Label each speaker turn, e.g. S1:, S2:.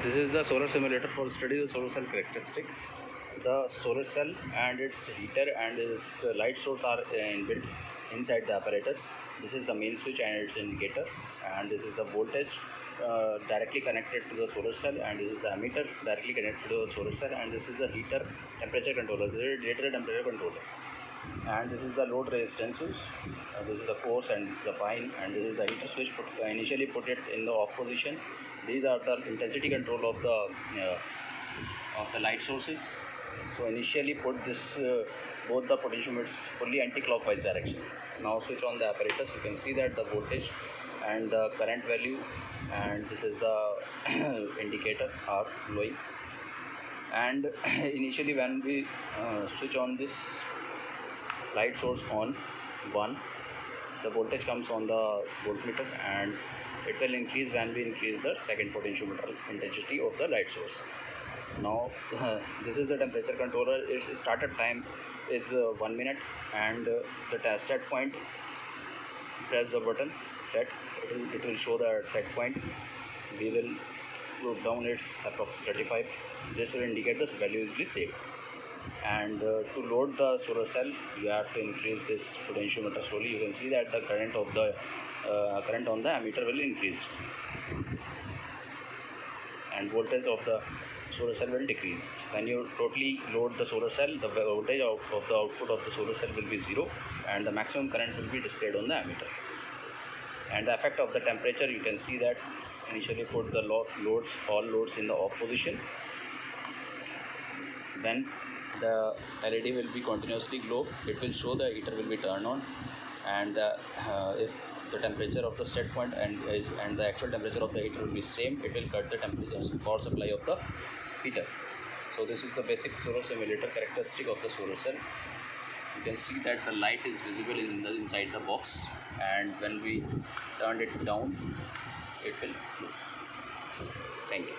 S1: This is the solar simulator for study of solar cell characteristic. The solar cell and its heater and its light source are inbuilt inside the apparatus. This is the main switch and its indicator, and this is the voltage directly connected to the solar cell, and this is the ammeter directly connected to the solar cell, and this is the heater temperature controller. This is radiator temperature controller, and this is the load resistances. This is the coarse and this is the fine, and this is the heater switch initially put it in the off position. These are the intensity control of the light sources. So initially put this both the potentiometers fully anti-clockwise direction. Now switch on the apparatus. You can see that the voltage and the current value, and this is the indicator are glowing. And initially when we switch on this light source on 1, the voltage comes on the voltmeter, and it will increase when we increase the second potentiometer intensity of the light source. Now this is the temperature controller. Its startup time is 1 minute, and the set point, press the button set, it will show the set point. We will put down its approximately 35. This will indicate the value is saved. And to load the solar cell, you have to increase this potentiometer slowly. You can see that the current of the current on the ammeter will increase, and voltage of the solar cell will decrease. When you totally load the solar cell, the voltage of the output of the solar cell will be 0, and the maximum current will be displayed on the ammeter. And the effect of the temperature, you can see that initially put the all loads in the off position. When the LED will be continuously glow, it will show the heater will be turned on, and if the temperature of the set point and the actual temperature of the heater will be same, it will cut the temperature power supply of the heater. So this is the basic solar simulator characteristic of the solar cell. You can see that the light is visible inside the box, and when we turn it down, it will glow. Thank you.